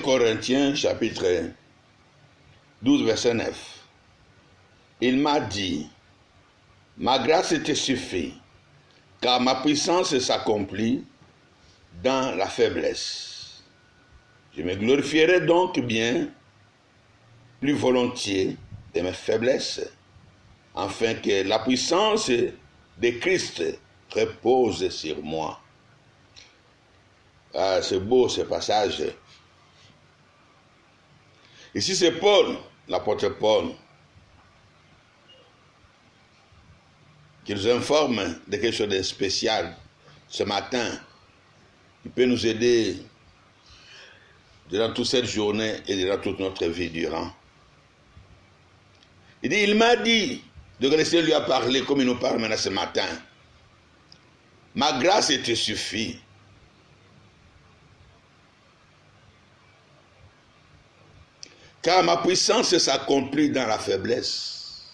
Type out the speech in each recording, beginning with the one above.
Corinthiens, chapitre 12, verset 9. Il m'a dit, ma grâce te suffit, car ma puissance s'accomplit dans la faiblesse. Je me glorifierai donc bien plus volontiers de mes faiblesses, afin que la puissance de Christ repose sur moi. Ah, c'est beau ce passage. Ici c'est Paul, l'apôtre Paul, qui nous informe de quelque chose de spécial ce matin, qui peut nous aider durant toute cette journée et durant toute notre vie durant. Il dit, il m'a dit, de rester lui a parlé comme il nous parle maintenant ce matin. Ma grâce te suffit. Car ma puissance s'accomplit dans la faiblesse.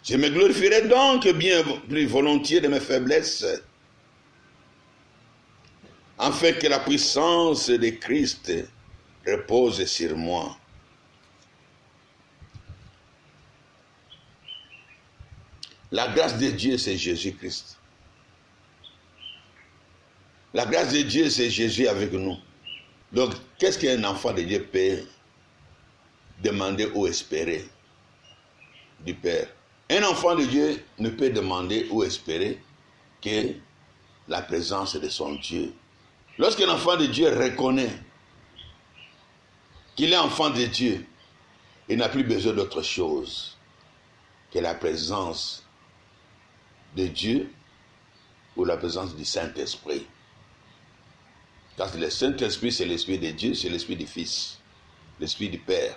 Je me glorifierai donc bien plus volontiers de mes faiblesses, afin que la puissance de Christ repose sur moi. La grâce de Dieu, c'est Jésus-Christ. La grâce de Dieu, c'est Jésus avec nous. Donc, qu'est-ce qu'un enfant de Dieu peut demander ou espérer du Père? Un enfant de Dieu ne peut demander ou espérer que la présence de son Dieu. Lorsqu'un enfant de Dieu reconnaît qu'il est enfant de Dieu, il n'a plus besoin d'autre chose que la présence de Dieu ou la présence du Saint-Esprit. Parce que le Saint-Esprit, c'est l'Esprit de Dieu, c'est l'Esprit du Fils, l'Esprit du Père.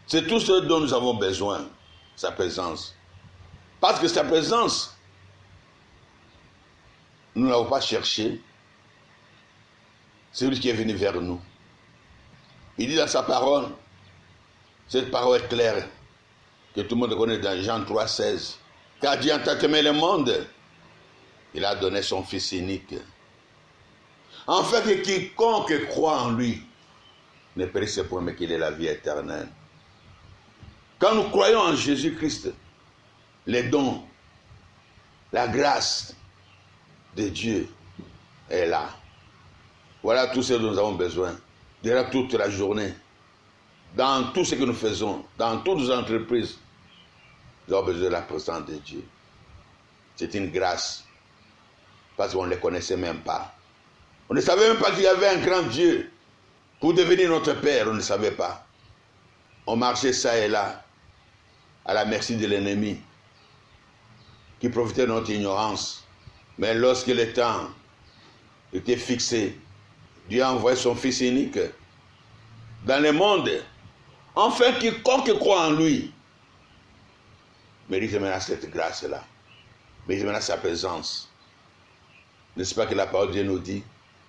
C'est tout ce dont nous avons besoin, sa présence. Parce que sa présence, nous ne l'avons pas cherché, c'est lui qui est venu vers nous. Il dit dans sa parole, cette parole est claire, que tout le monde connaît dans Jean 3, 16. Car Dieu a tant aimé le monde, il a donné son Fils unique. En fait, que quiconque croit en lui ne périsse point, mais qu'il ait la vie éternelle. Quand nous croyons en Jésus-Christ, les dons, la grâce de Dieu est là. Voilà tout ce dont nous avons besoin. Durant toute la journée, dans tout ce que nous faisons, dans toutes nos entreprises, nous avons besoin de la présence de Dieu. C'est une grâce, parce qu'on ne les connaissait même pas. On ne savait même pas qu'il y avait un grand Dieu pour devenir notre Père, on ne savait pas. On marchait ça et là, à la merci de l'ennemi, qui profitait de notre ignorance. Mais lorsque le temps était fixé, Dieu a envoyé son Fils unique dans le monde. Enfin, quiconque croit en lui mérite maintenant cette grâce-là, mérite maintenant sa présence. N'est-ce pas que la parole de Dieu nous dit,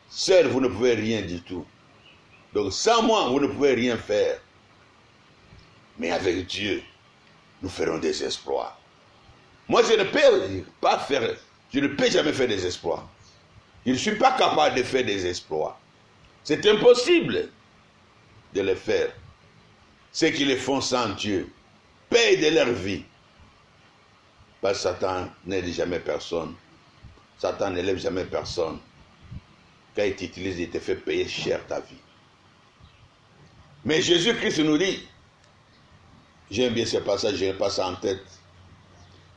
seul vous ne pouvez rien du tout. Donc sans moi, vous ne pouvez rien faire. Mais avec Dieu, nous ferons des exploits. Moi, je ne peux pas faire, je ne peux jamais faire des exploits. Je ne suis pas capable de faire des exploits. C'est impossible de les faire. Ceux qui les font sans Dieu payent de leur vie. Parce que Satan n'aide jamais personne. Satan n'élève jamais personne. Quand il t'utilise, il te fait payer cher ta vie. Mais Jésus-Christ nous dit, j'aime bien ce passage, je n'ai pas ça en tête,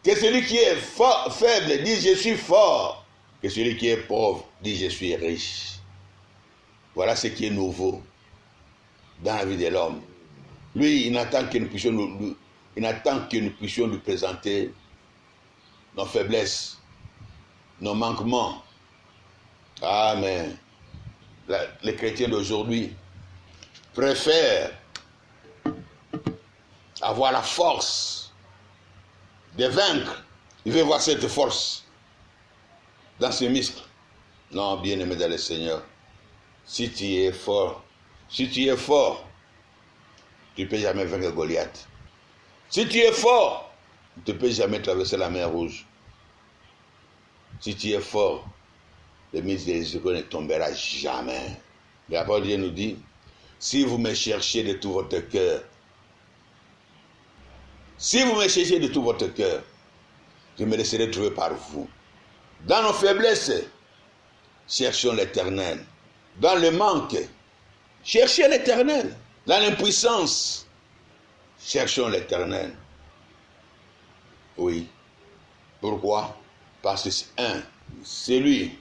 que celui qui est faible dit je suis fort, que celui qui est pauvre dit je suis riche. Voilà ce qui est nouveau dans la vie de l'homme. Lui, il n'attend que nous puissions lui présenter nos faiblesses, nos manquements. Ah, mais les chrétiens d'aujourd'hui préfèrent avoir la force de vaincre. Il veut voir cette force dans ses muscles. Non, bien-aimé dans le Seigneur, si tu es fort, tu ne peux jamais vaincre Goliath. Si tu es fort, tu ne peux jamais traverser la mer Rouge. Si tu es fort, le miséricorde ne tombera jamais. La parole de Dieu nous dit, si vous me cherchez de tout votre cœur, si vous me cherchez de tout votre cœur, je me laisserai trouver par vous. Dans nos faiblesses, cherchons l'Éternel. Dans le manque, cherchez l'Éternel. Dans l'impuissance, cherchons l'Éternel. Oui. Pourquoi? Parce que c'est lui,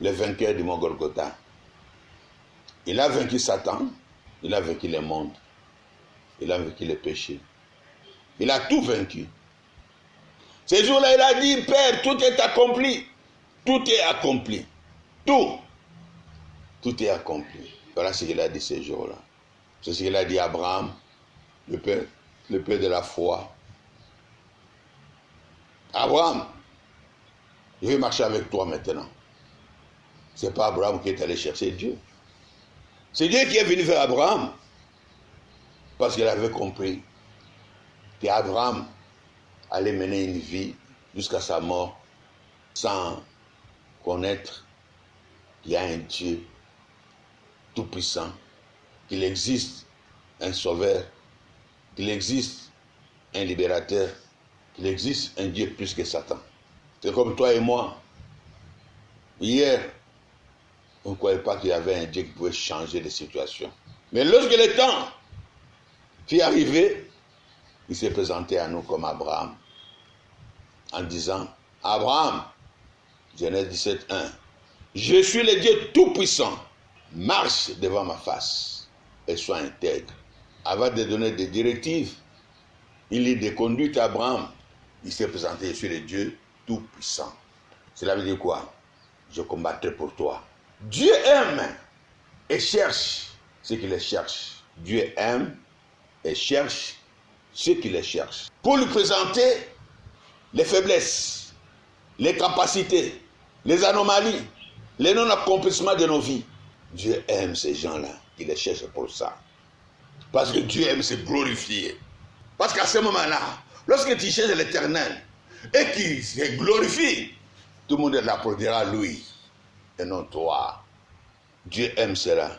le vainqueur du mont Golgotha. Il a vaincu Satan, il a vaincu le monde, il a vaincu le péché. Il a tout vaincu. Ce jour-là, il a dit, Père, tout est accompli. Tout est accompli. Tout. Tout est accompli. Voilà ce qu'il a dit ce jour-là. C'est ce qu'il a dit à Abraham, le père de la foi. Abraham, je vais marcher avec toi maintenant. Ce n'est pas Abraham qui est allé chercher Dieu. C'est Dieu qui est venu vers Abraham. Parce qu'il avait compris qu'Abraham allait mener une vie jusqu'à sa mort sans connaître qu'il y a un Dieu tout-puissant, qu'il existe un sauveur, qu'il existe un libérateur, qu'il existe un Dieu plus que Satan. C'est comme toi et moi. Hier, on ne croyait pas qu'il y avait un Dieu qui pouvait changer les situations. Mais lorsque le temps fut arrivé, il s'est présenté à nous comme Abraham, en disant, Abraham, Genèse 17, 1, je suis le Dieu tout-puissant, marche devant ma face et sois intègre. Avant de donner des directives, il lit des conduites à Abraham. Il s'est présenté, je suis le Dieu tout-puissant. Cela veut dire quoi? Je combattrai pour toi. Dieu aime et cherche ceux qui les cherchent. Dieu aime et cherche ceux qui les cherchent. Pour lui présenter les faiblesses, les capacités, les anomalies, les non-accomplissements de nos vies. Dieu aime ces gens-là, il les cherche pour ça. Parce que Dieu aime se glorifier. Parce qu'à ce moment-là, lorsque tu cherches l'Éternel et qu'il se glorifie, tout le monde l'applaudira lui et non toi. Dieu aime cela.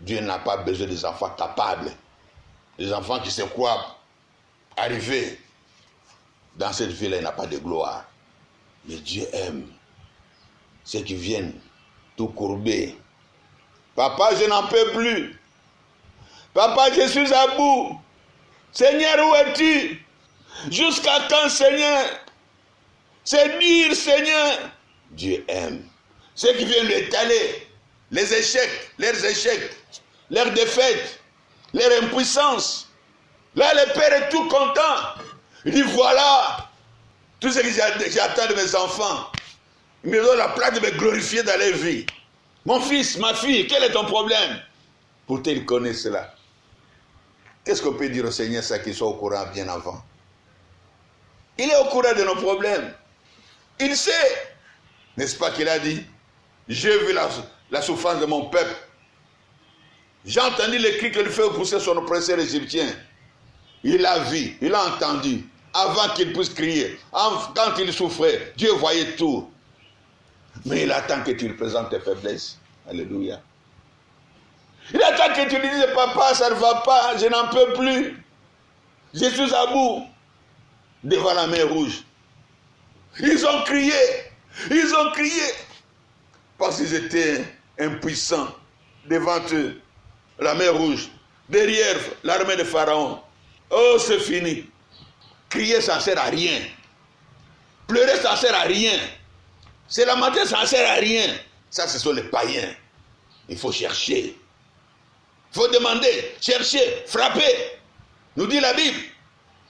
Dieu n'a pas besoin des enfants capables, des enfants qui se croient arriver dans cette vie-là, il n'a pas de gloire. Mais Dieu aime ceux qui viennent tout courbés. Papa, je n'en peux plus. Papa, je suis à bout. Seigneur, où es-tu? Jusqu'à quand, Seigneur? C'est dur, Seigneur. Dieu aime ceux qui viennent lui étaler les échecs, leurs défaites, leur impuissance. Là, le Père est tout content. Il dit, voilà, tout ce que j'attends de mes enfants. Il me donne la place de me glorifier dans leur vie. Mon fils, ma fille, quel est ton problème? Pourtant, il connaît cela. Qu'est-ce qu'on peut dire au Seigneur, ça qu'il soit au courant bien avant? Il est au courant de nos problèmes. Il sait. N'est-ce pas qu'il a dit? J'ai vu la souffrance de mon peuple. J'ai entendu les cris que le feu poussait sur nos oppresseur égyptien. Il a vu, il a entendu. Avant qu'il puisse crier, quand il souffrait, Dieu voyait tout. Mais il attend que tu lui présentes tes faiblesses. Alléluia. Il attend que tu lui dises, papa, ça ne va pas, je n'en peux plus. Je suis à bout. Devant la mer rouge. Ils ont crié. Parce qu'ils étaient impuissants devant eux. La mer rouge. Derrière l'armée de Pharaon. Oh, c'est fini. Crier, ça ne sert à rien. Pleurer, ça ne sert à rien. Se lamenter, ça ne sert à rien. Ça, ce sont les païens. Il faut chercher. Il faut demander, chercher, frapper. Nous dit la Bible.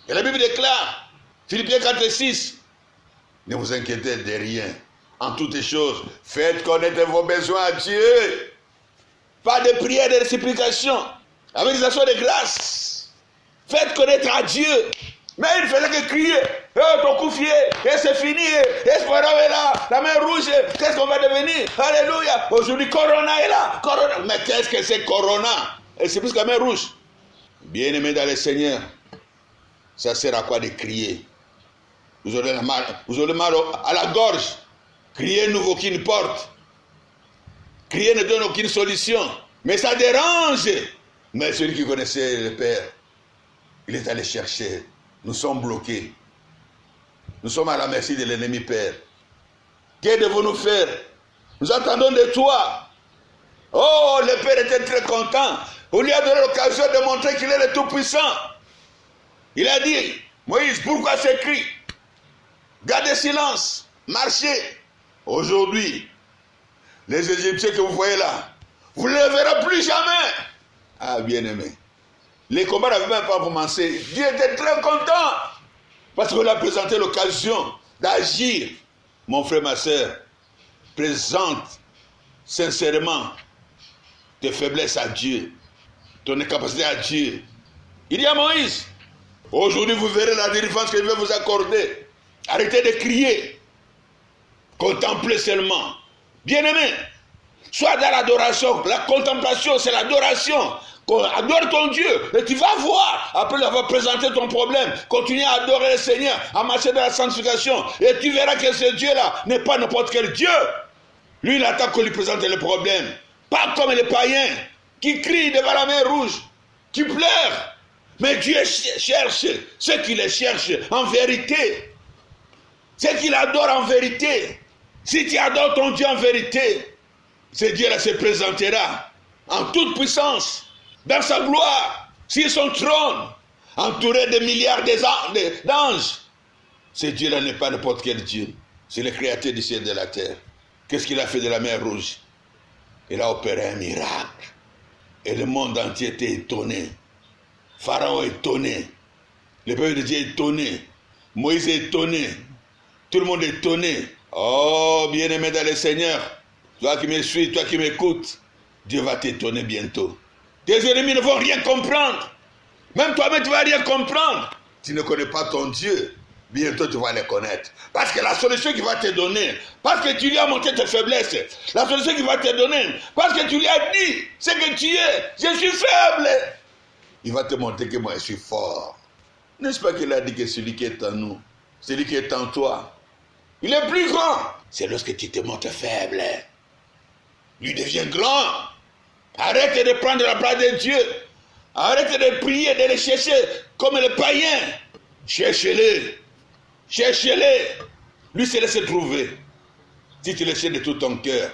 Et la Bible déclare, Philippiens 4 et 6, ne vous inquiétez de rien. En toutes choses, faites connaître vos besoins à Dieu. Pas de prière, de supplication. Avec des actions de grâce. Faites connaître à Dieu. Mais il ne faisait que crier. Ton coup fié, et c'est fini. Espoir est là. La main rouge, qu'est-ce qu'on va devenir? Alléluia. Aujourd'hui, Corona est là. Corona. Mais qu'est-ce que c'est Corona? Et c'est plus que la main rouge. Bien-aimés dans le Seigneur, ça sert à quoi de crier? Vous aurez mal à la gorge. Criez, nous vos qui nous portent. Crier ne donne aucune solution. Mais ça dérange. Mais celui qui connaissait le Père, il est allé chercher. Nous sommes bloqués. Nous sommes à la merci de l'ennemi, Père. Que devons-nous faire? Nous attendons de toi. Oh, le Père était très content. On lui a donné l'occasion de montrer qu'il est le Tout-Puissant. Il a dit, Moïse, pourquoi ces cris? Gardez silence, marchez. Aujourd'hui, les Égyptiens que vous voyez là, vous ne les verrez plus jamais. Ah, bien-aimé. Les combats n'avaient même pas commencé. Dieu était très content. Parce qu'on a présenté l'occasion d'agir. Mon frère, ma soeur, présente sincèrement tes faiblesses à Dieu, ton incapacité à Dieu. Il dit à Moïse, aujourd'hui vous verrez la délivrance que je vais vous accorder. Arrêtez de crier. Contemplez seulement. Bien-aimé, sois dans l'adoration. La contemplation, c'est l'adoration. Adore ton Dieu et tu vas voir, après avoir présenté ton problème, continue à adorer le Seigneur, à marcher dans la sanctification et tu verras que ce Dieu-là n'est pas n'importe quel Dieu. Lui, il attend qu'on lui présente le problème. Pas comme les païens qui crient devant la mer rouge, qui pleurent. Mais Dieu cherche ceux qui le cherchent en vérité. Ceux qui l'adorent en vérité. Si tu adores ton Dieu en vérité, ce Dieu-là se présentera en toute puissance, dans sa gloire, sur son trône, entouré de milliards d'anges. Ce Dieu-là n'est pas n'importe quel Dieu. C'est le créateur du ciel et de la terre. Qu'est-ce qu'il a fait de la mer rouge? Il a opéré un miracle. Et le monde entier était étonné. Pharaon étonné. Le peuple de Dieu étonné. Moïse étonné. Tout le monde étonné. Oh, bien-aimé dans le Seigneur, toi qui me suis, toi qui m'écoutes, Dieu va t'étonner bientôt. Tes ennemis ne vont rien comprendre. Même toi-même, tu ne vas rien comprendre. Tu ne connais pas ton Dieu. Bientôt, tu vas les connaître. Parce que la solution qu'il va te donner, parce que tu lui as montré tes faiblesses, la solution qu'il va te donner, parce que tu lui as dit ce que tu es, je suis faible. Il va te montrer que moi, je suis fort. N'est-ce pas qu'il a dit que celui qui est en nous, celui qui est en toi, il est plus grand. C'est lorsque tu te montres faible. Lui devient grand. Arrête de prendre la place de Dieu. Arrête de prier, de le chercher comme les païens. Cherchez-le. Cherchez-le. Lui se laisse trouver. Si tu le cherches de tout ton cœur,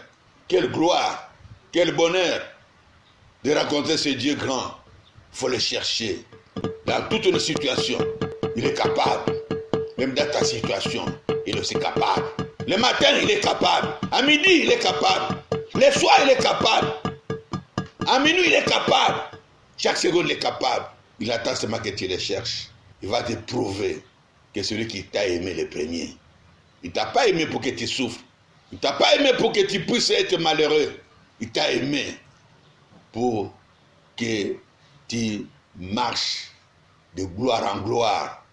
quelle gloire, quel bonheur de rencontrer ce Dieu grand. Il faut le chercher. Dans toute une situation, il est capable. Même dans ta situation, il est aussi capable. Le matin, il est capable. À midi, il est capable. Le soir, il est capable. À minuit, il est capable. Chaque seconde, il est capable. Il attend seulement que tu le cherches. Il va te prouver que celui qui t'a aimé le premier, il ne t'a pas aimé pour que tu souffres. Il ne t'a pas aimé pour que tu puisses être malheureux. Il t'a aimé pour que tu marches de gloire en gloire,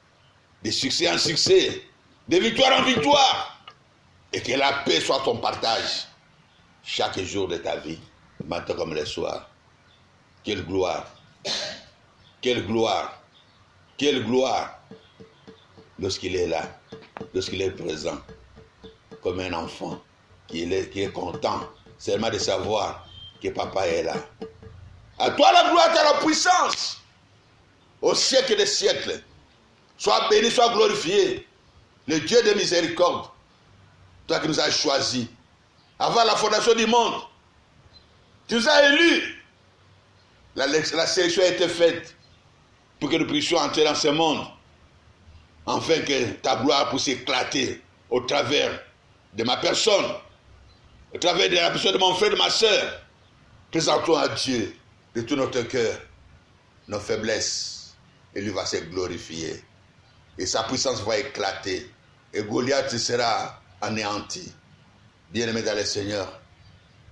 de succès en succès, de victoire en victoire. Et que la paix soit ton partage chaque jour de ta vie, matin comme le soir. Quelle gloire! Quelle gloire! Quelle gloire! Lorsqu'il est là, lorsqu'il est présent, comme un enfant qui est content seulement de savoir que papa est là. À toi la gloire, à la puissance, au siècle des siècles. Sois béni, sois glorifié, le Dieu de miséricorde, toi qui nous as choisis avant la fondation du monde. Tu nous as élus. La sélection a été faite pour que nous puissions entrer dans ce monde, afin que ta gloire puisse éclater au travers de ma personne, au travers de la personne de mon frère, de ma soeur. Présentons à Dieu de tout notre cœur nos faiblesses, et lui va se glorifier. Et sa puissance va éclater, et Goliath sera anéanti. Bien-aimé dans le Seigneur,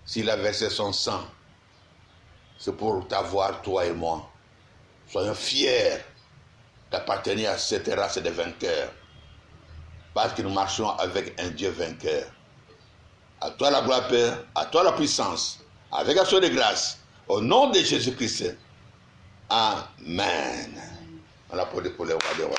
s'il a versé son sang, c'est pour t'avoir, toi et moi. Soyons fiers d'appartenir à cette race de vainqueurs, parce que nous marchons avec un Dieu vainqueur. À toi la gloire, Père, à toi la puissance, avec action de grâce, au nom de Jésus-Christ. Amen. On applaudit pour les rois des rois.